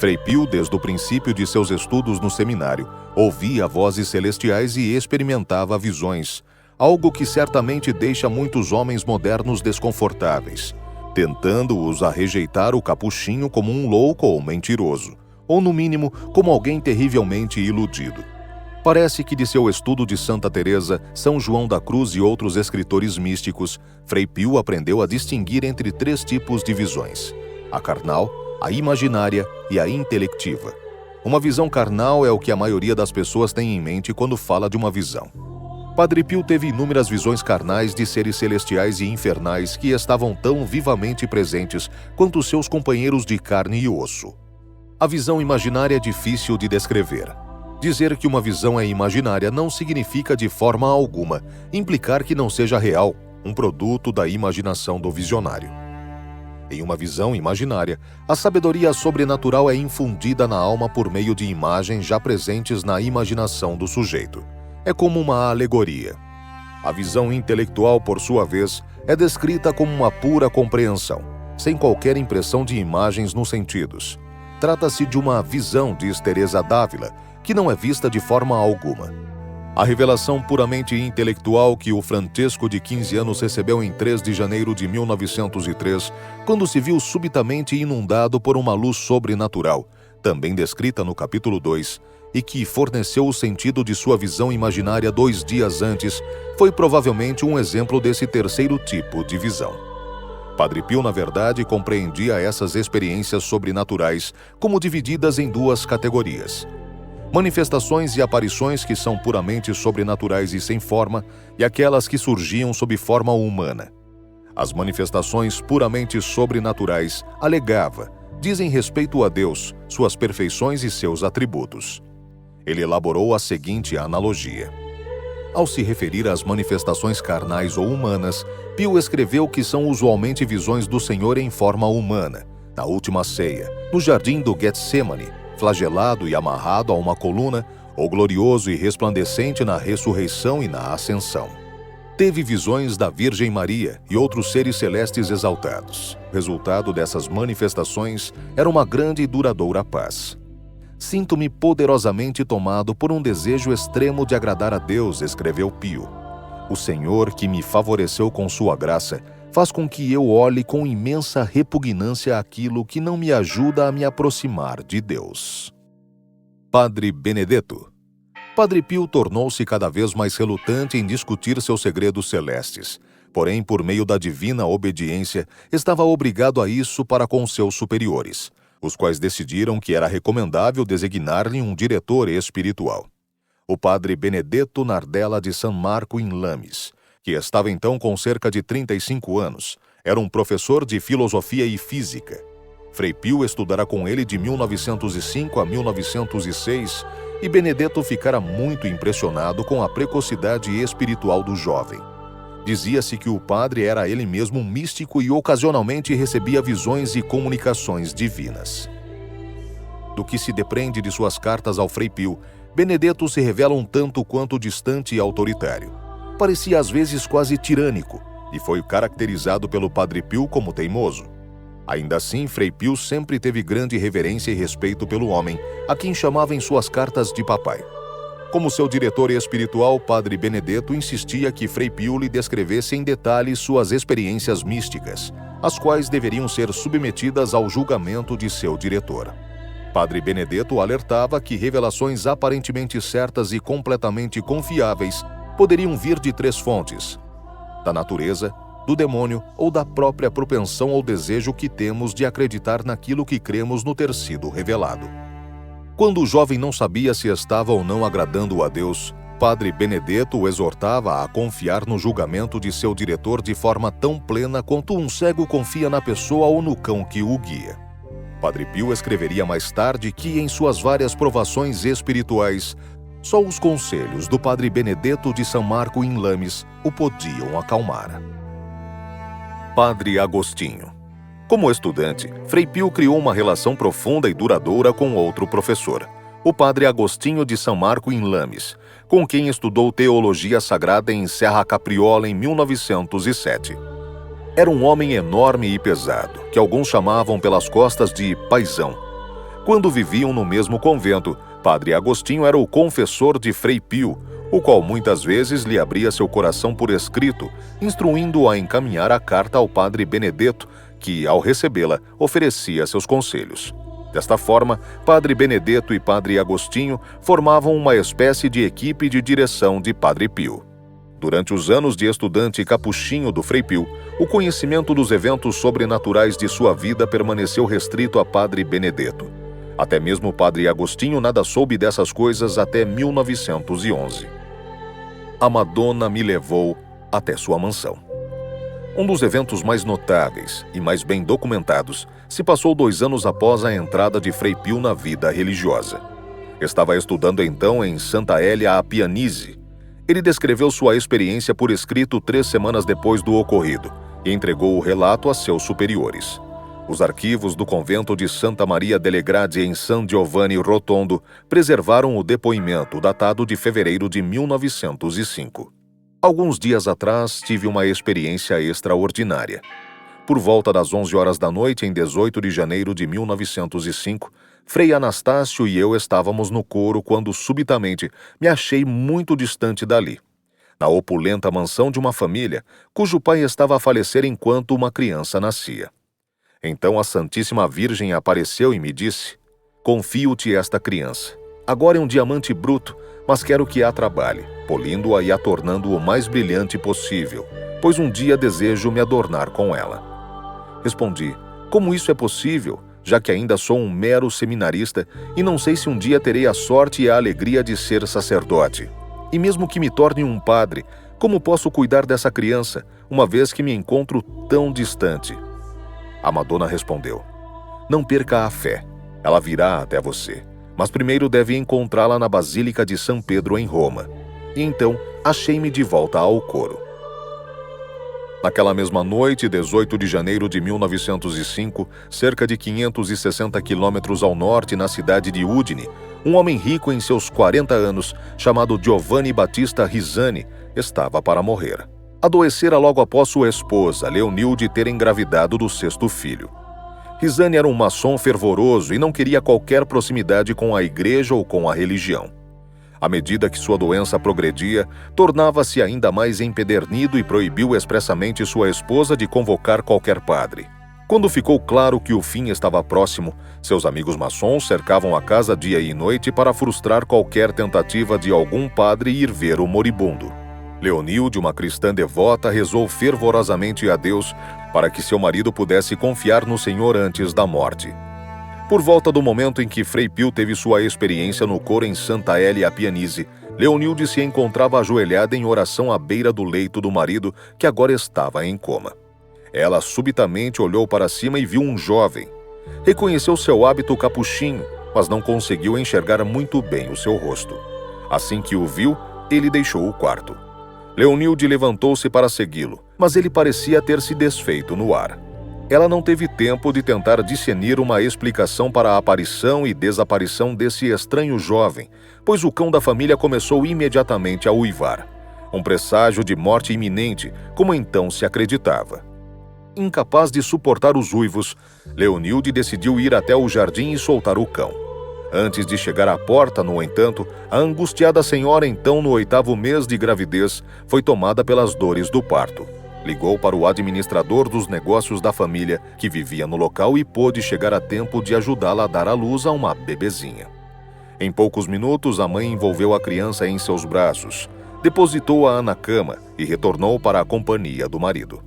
Frei Pio, desde o princípio de seus estudos no seminário, ouvia vozes celestiais e experimentava visões, algo que certamente deixa muitos homens modernos desconfortáveis, tentando-os a rejeitar o capuchinho como um louco ou mentiroso, ou no mínimo como alguém terrivelmente iludido. Parece que de seu estudo de Santa Teresa, São João da Cruz e outros escritores místicos, Frei Pio aprendeu a distinguir entre 3 tipos de visões: a carnal, a imaginária e a intelectiva. Uma visão carnal é o que a maioria das pessoas tem em mente quando fala de uma visão. Padre Pio teve inúmeras visões carnais de seres celestiais e infernais que estavam tão vivamente presentes quanto seus companheiros de carne e osso. A visão imaginária é difícil de descrever. Dizer que uma visão é imaginária não significa de forma alguma implicar que não seja real, um produto da imaginação do visionário. Em uma visão imaginária, a sabedoria sobrenatural é infundida na alma por meio de imagens já presentes na imaginação do sujeito. É como uma alegoria. A visão intelectual, por sua vez, é descrita como uma pura compreensão, sem qualquer impressão de imagens nos sentidos. Trata-se de uma visão, diz Teresa d'Ávila, que não é vista de forma alguma. A revelação puramente intelectual que o Francesco de 15 anos recebeu em 3 de janeiro de 1903, quando se viu subitamente inundado por uma luz sobrenatural, também descrita no capítulo 2, e que forneceu o sentido de sua visão imaginária 2 dias antes, foi provavelmente um exemplo desse terceiro tipo de visão. Padre Pio, na verdade, compreendia essas experiências sobrenaturais como divididas em 2 categorias: manifestações e aparições que são puramente sobrenaturais e sem forma, e aquelas que surgiam sob forma humana. As manifestações puramente sobrenaturais, alegava, dizem respeito a Deus, suas perfeições e seus atributos. Ele elaborou a seguinte analogia. Ao se referir às manifestações carnais ou humanas, Pio escreveu que são usualmente visões do Senhor em forma humana, na última ceia, no jardim do Getsemane, flagelado e amarrado a uma coluna, ou glorioso e resplandecente na ressurreição e na ascensão. Teve visões da Virgem Maria e outros seres celestes exaltados. O resultado dessas manifestações era uma grande e duradoura paz. Sinto-me poderosamente tomado por um desejo extremo de agradar a Deus, escreveu Pio. O Senhor, que me favoreceu com sua graça, faz com que eu olhe com imensa repugnância aquilo que não me ajuda a me aproximar de Deus. Padre Benedetto. Padre Pio tornou-se cada vez mais relutante em discutir seus segredos celestes. Porém, por meio da divina obediência, estava obrigado a isso para com seus superiores, os quais decidiram que era recomendável designar-lhe um diretor espiritual. O padre Benedetto Nardella de San Marco em Lames, que estava então com cerca de 35 anos, era um professor de filosofia e física. Frei Pio estudara com ele de 1905 a 1906 e Benedetto ficara muito impressionado com a precocidade espiritual do jovem. Dizia-se que o padre era ele mesmo um místico e ocasionalmente recebia visões e comunicações divinas. Do que se depreende de suas cartas ao Frei Pio, Benedetto se revela um tanto quanto distante e autoritário. Parecia às vezes quase tirânico, e foi caracterizado pelo Padre Pio como teimoso. Ainda assim, Frei Pio sempre teve grande reverência e respeito pelo homem, a quem chamava em suas cartas de papai. Como seu diretor espiritual, Padre Benedetto insistia que Frei Pio lhe descrevesse em detalhes suas experiências místicas, as quais deveriam ser submetidas ao julgamento de seu diretor. Padre Benedetto alertava que revelações aparentemente certas e completamente confiáveis poderiam vir de 3 fontes: da natureza, do demônio ou da própria propensão ou desejo que temos de acreditar naquilo que cremos no ter sido revelado. Quando o jovem não sabia se estava ou não agradando a Deus, Padre Benedetto o exortava a confiar no julgamento de seu diretor de forma tão plena quanto um cego confia na pessoa ou no cão que o guia. Padre Pio escreveria mais tarde que, em suas várias provações espirituais, só os conselhos do Padre Benedetto de San Marco em Lames o podiam acalmar. Padre Agostinho. Como estudante, Frei Pio criou uma relação profunda e duradoura com outro professor, o Padre Agostinho de San Marco em Lames, com quem estudou teologia sagrada em Serra Capriola em 1907. Era um homem enorme e pesado, que alguns chamavam pelas costas de paizão. Quando viviam no mesmo convento, Padre Agostinho era o confessor de Frei Pio, o qual muitas vezes lhe abria seu coração por escrito, instruindo-o a encaminhar a carta ao Padre Benedetto, que, ao recebê-la, oferecia seus conselhos. Desta forma, Padre Benedetto e Padre Agostinho formavam uma espécie de equipe de direção de Padre Pio. Durante os anos de estudante capuchinho do Frei Pio, o conhecimento dos eventos sobrenaturais de sua vida permaneceu restrito a Padre Benedetto. Até mesmo Padre Agostinho nada soube dessas coisas até 1911. A Madonna me levou até sua mansão. Um dos eventos mais notáveis e mais bem documentados se passou 2 anos após a entrada de Frei Pio na vida religiosa. Estava estudando então em Santa Hélia a Pianise. Ele descreveu sua experiência por escrito 3 semanas depois do ocorrido e entregou o relato a seus superiores. Os arquivos do convento de Santa Maria delle Grazie em San Giovanni Rotondo preservaram o depoimento datado de fevereiro de 1905. Alguns dias atrás tive uma experiência extraordinária. Por volta das 11 horas da noite, em 18 de janeiro de 1905, Frei Anastácio e eu estávamos no coro quando, subitamente, me achei muito distante dali, na opulenta mansão de uma família, cujo pai estava a falecer enquanto uma criança nascia. Então a Santíssima Virgem apareceu e me disse: "Confio-te esta criança. Agora é um diamante bruto, mas quero que a trabalhe, polindo-a e a tornando o mais brilhante possível, pois um dia desejo me adornar com ela." Respondi: "Como isso é possível, já que ainda sou um mero seminarista e não sei se um dia terei a sorte e a alegria de ser sacerdote? E mesmo que me torne um padre, como posso cuidar dessa criança, uma vez que me encontro tão distante?" A Madonna respondeu: "Não perca a fé. Ela virá até você, mas primeiro deve encontrá-la na Basílica de São Pedro em Roma." E então achei-me de volta ao coro. Naquela mesma noite, 18 de janeiro de 1905, cerca de 560 quilômetros ao norte, na cidade de Udine, um homem rico em seus 40 anos, chamado Giovanni Battista Risani, estava para morrer. Adoecera logo após sua esposa, Leonilde, ter engravidado do 6º filho. Risani era um maçom fervoroso e não queria qualquer proximidade com a igreja ou com a religião. À medida que sua doença progredia, tornava-se ainda mais empedernido e proibiu expressamente sua esposa de convocar qualquer padre. Quando ficou claro que o fim estava próximo, seus amigos maçons cercavam a casa dia e noite para frustrar qualquer tentativa de algum padre ir ver o moribundo. Leonilde, uma cristã devota, rezou fervorosamente a Deus para que seu marido pudesse confiar no Senhor antes da morte. Por volta do momento em que Frei Pio teve sua experiência no coro em Santa Hélia a Pianise, Leonilde se encontrava ajoelhada em oração à beira do leito do marido, que agora estava em coma. Ela subitamente olhou para cima e viu um jovem. Reconheceu seu hábito capuchinho, mas não conseguiu enxergar muito bem o seu rosto. Assim que o viu, ele deixou o quarto. Leonilde levantou-se para segui-lo, mas ele parecia ter se desfeito no ar. Ela não teve tempo de tentar discernir uma explicação para a aparição e desaparição desse estranho jovem, pois o cão da família começou imediatamente a uivar. Um presságio de morte iminente, como então se acreditava. Incapaz de suportar os uivos, Leonilde decidiu ir até o jardim e soltar o cão. Antes de chegar à porta, no entanto, a angustiada senhora, então no 8º mês de gravidez, foi tomada pelas dores do parto. Ligou para o administrador dos negócios da família, que vivia no local, e pôde chegar a tempo de ajudá-la a dar à luz a uma bebezinha. Em poucos minutos, a mãe envolveu a criança em seus braços, depositou-a na cama e retornou para a companhia do marido.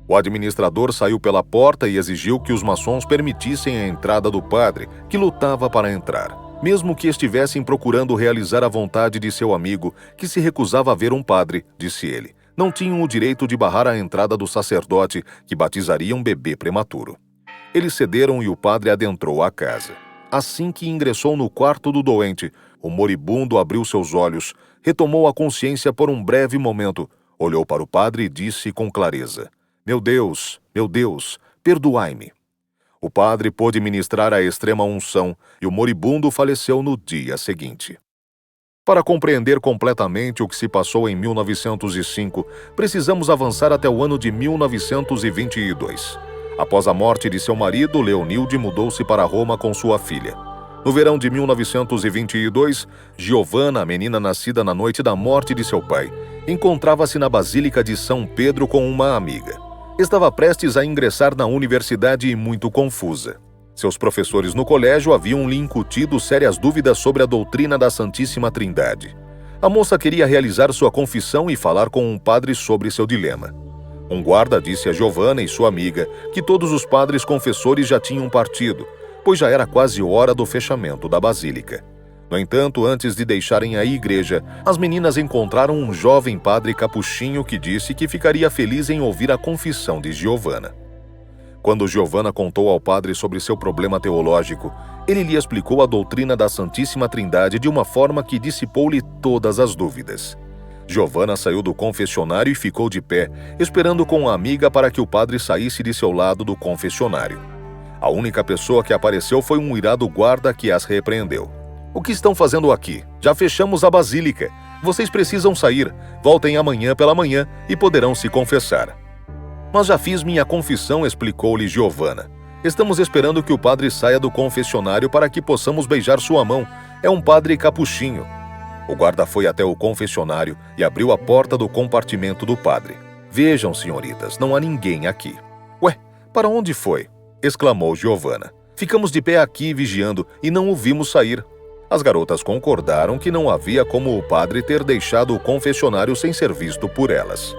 O administrador saiu pela porta e exigiu que os maçons permitissem a entrada do padre, que lutava para entrar, mesmo que estivessem procurando realizar a vontade de seu amigo, que se recusava a ver um padre, disse ele. Não tinham o direito de barrar a entrada do sacerdote, que batizaria um bebê prematuro. Eles cederam e o padre adentrou a casa. Assim que ingressou no quarto do doente, o moribundo abriu seus olhos, retomou a consciência por um breve momento, olhou para o padre e disse com clareza: meu Deus, perdoai-me." O padre pôde ministrar a extrema unção e o moribundo faleceu no dia seguinte. Para compreender completamente o que se passou em 1905, precisamos avançar até o ano de 1922. Após a morte de seu marido, Leonilde mudou-se para Roma com sua filha. No verão de 1922, Giovanna, a menina nascida na noite da morte de seu pai, encontrava-se na Basílica de São Pedro com uma amiga. Estava prestes a ingressar na universidade e muito confusa. Seus professores no colégio haviam lhe incutido sérias dúvidas sobre a doutrina da Santíssima Trindade. A moça queria realizar sua confissão e falar com um padre sobre seu dilema. Um guarda disse a Giovanna e sua amiga que todos os padres confessores já tinham partido, pois já era quase hora do fechamento da basílica. No entanto, antes de deixarem a igreja, as meninas encontraram um jovem padre capuchinho que disse que ficaria feliz em ouvir a confissão de Giovanna. Quando Giovanna contou ao padre sobre seu problema teológico, ele lhe explicou a doutrina da Santíssima Trindade de uma forma que dissipou-lhe todas as dúvidas. Giovanna saiu do confessionário e ficou de pé, esperando com a amiga para que o padre saísse de seu lado do confessionário. A única pessoa que apareceu foi um irado guarda que as repreendeu. "O que estão fazendo aqui? Já fechamos a basílica. Vocês precisam sair. Voltem amanhã pela manhã e poderão se confessar." "Mas já fiz minha confissão", explicou-lhe Giovanna. "Estamos esperando que o padre saia do confessionário para que possamos beijar sua mão. É um padre capuchinho." O guarda foi até o confessionário e abriu a porta do compartimento do padre. "Vejam, senhoritas, não há ninguém aqui." "Ué, para onde foi?" exclamou Giovanna. "Ficamos de pé aqui vigiando e não o vimos sair." As garotas concordaram que não havia como o padre ter deixado o confessionário sem ser visto por elas.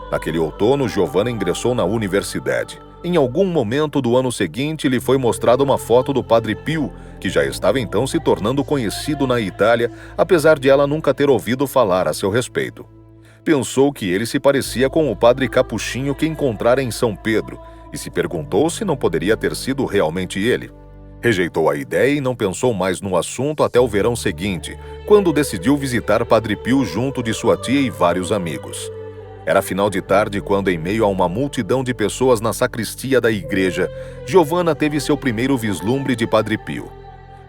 Naquele outono, Giovanna ingressou na universidade. Em algum momento do ano seguinte, lhe foi mostrada uma foto do Padre Pio, que já estava então se tornando conhecido na Itália, apesar de ela nunca ter ouvido falar a seu respeito. Pensou que ele se parecia com o padre capuchinho que encontrara em São Pedro, e se perguntou se não poderia ter sido realmente ele. Rejeitou a ideia e não pensou mais no assunto até o verão seguinte, quando decidiu visitar Padre Pio junto de sua tia e vários amigos. Era final de tarde quando, em meio a uma multidão de pessoas na sacristia da igreja, Giovanna teve seu primeiro vislumbre de Padre Pio.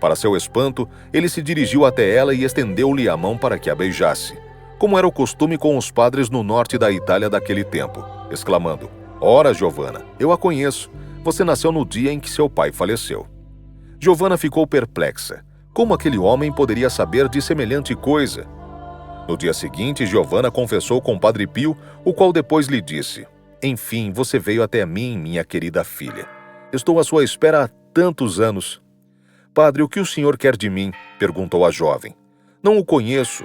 Para seu espanto, ele se dirigiu até ela e estendeu-lhe a mão para que a beijasse, como era o costume com os padres no norte da Itália daquele tempo, exclamando: "Ora, Giovanna, eu a conheço. Você nasceu no dia em que seu pai faleceu." Giovanna ficou perplexa. Como aquele homem poderia saber de semelhante coisa? No dia seguinte, Giovanna confessou com Padre Pio, o qual depois lhe disse: "Enfim, você veio até mim, minha querida filha. Estou à sua espera há tantos anos." "Padre, o que o senhor quer de mim?" perguntou a jovem. "Não o conheço."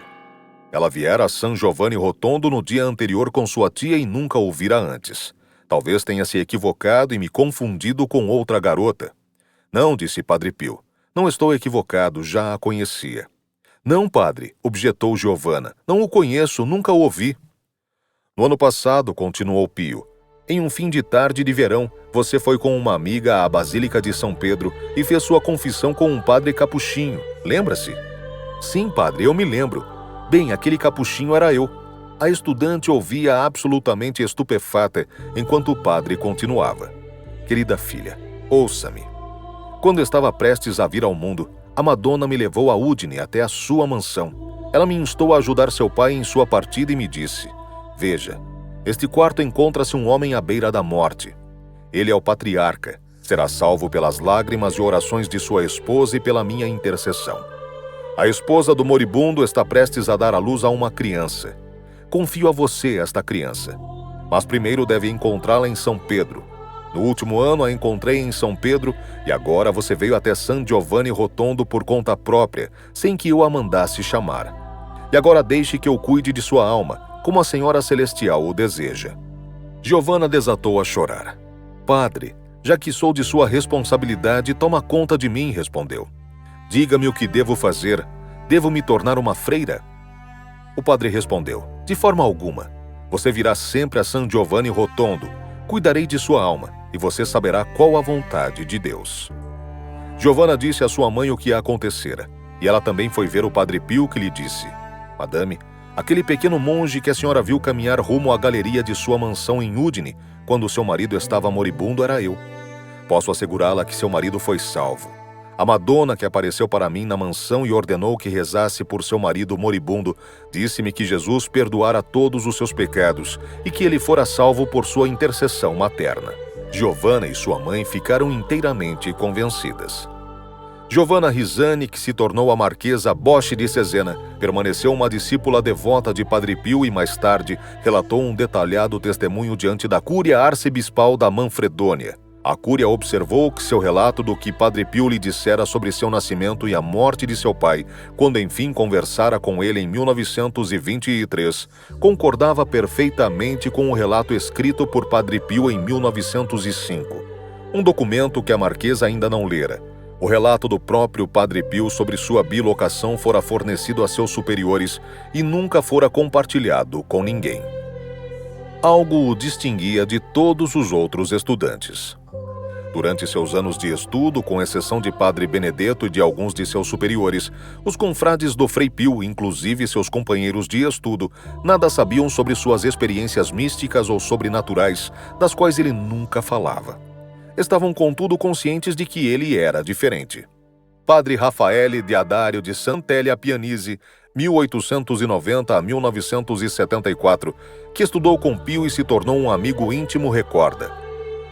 Ela viera a San Giovanni Rotondo no dia anterior com sua tia e nunca o vira antes. Talvez tenha se equivocado e me confundido com outra garota. "Não", disse Padre Pio. "Não estou equivocado, já a conhecia." "Não, padre", objetou Giovanna. "Não o conheço, nunca o ouvi." "No ano passado", continuou Pio, "em um fim de tarde de verão, você foi com uma amiga à Basílica de São Pedro e fez sua confissão com um padre capuchinho. Lembra-se?" "Sim, padre, eu me lembro. Bem, aquele capuchinho era eu." A estudante ouvia absolutamente estupefata, enquanto o padre continuava: "Querida filha, ouça-me. Quando estava prestes a vir ao mundo, a Madonna me levou a Udine até a sua mansão. Ela me instou a ajudar seu pai em sua partida e me disse: Veja, este quarto encontra-se um homem à beira da morte. Ele é o patriarca. Será salvo pelas lágrimas e orações de sua esposa e pela minha intercessão. A esposa do moribundo está prestes a dar à luz a uma criança. Confio a você esta criança. Mas primeiro deve encontrá-la em São Pedro. No último ano a encontrei em São Pedro e agora você veio até San Giovanni Rotondo por conta própria, sem que eu a mandasse chamar. E agora deixe que eu cuide de sua alma, como a Senhora Celestial o deseja." Giovanna desatou a chorar. "Padre, já que sou de sua responsabilidade, toma conta de mim", respondeu. "Diga-me o que devo fazer. Devo me tornar uma freira?" O padre respondeu: "De forma alguma. Você virá sempre a San Giovanni Rotondo. Cuidarei de sua alma, e você saberá qual a vontade de Deus." Giovanna disse à sua mãe o que acontecera, e ela também foi ver o Padre Pio, que lhe disse: "Madame, aquele pequeno monge que a senhora viu caminhar rumo à galeria de sua mansão em Udine, quando seu marido estava moribundo, era eu. Posso assegurá-la que seu marido foi salvo. A Madonna que apareceu para mim na mansão e ordenou que rezasse por seu marido moribundo, disse-me que Jesus perdoara todos os seus pecados e que ele fora salvo por sua intercessão materna." Giovanna e sua mãe ficaram inteiramente convencidas. Giovanna Risani, que se tornou a Marquesa Bosch de Cesena, permaneceu uma discípula devota de Padre Pio e mais tarde relatou um detalhado testemunho diante da Cúria Arcebispal da Manfredônia. A Cúria observou que seu relato do que Padre Pio lhe dissera sobre seu nascimento e a morte de seu pai, quando enfim conversara com ele em 1923, concordava perfeitamente com o relato escrito por Padre Pio em 1905. Um documento que a Marquesa ainda não lera. O relato do próprio Padre Pio sobre sua bilocação fora fornecido a seus superiores e nunca fora compartilhado com ninguém. Algo o distinguia de todos os outros estudantes. Durante seus anos de estudo, com exceção de Padre Benedetto e de alguns de seus superiores, os confrades do Frei Pio, inclusive seus companheiros de estudo, nada sabiam sobre suas experiências místicas ou sobrenaturais, das quais ele nunca falava. Estavam, contudo, conscientes de que ele era diferente. Padre Raffaele Deodario de Santelli Pianisi, 1890 a 1974, que estudou com Pio e se tornou um amigo íntimo, recorda: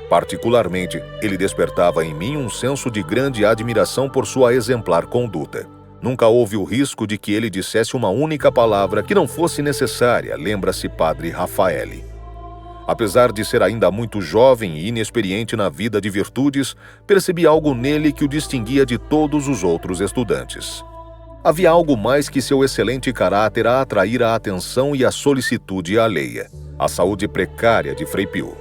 particularmente, ele despertava em mim um senso de grande admiração por sua exemplar conduta. Nunca houve o risco de que ele dissesse uma única palavra que não fosse necessária, lembra-se Padre Raffaele. Apesar de ser ainda muito jovem e inexperiente na vida de virtudes, percebi algo nele que o distinguia de todos os outros estudantes. Havia algo mais que seu excelente caráter a atrair a atenção e a solicitude alheia: a saúde precária de Frei Pio.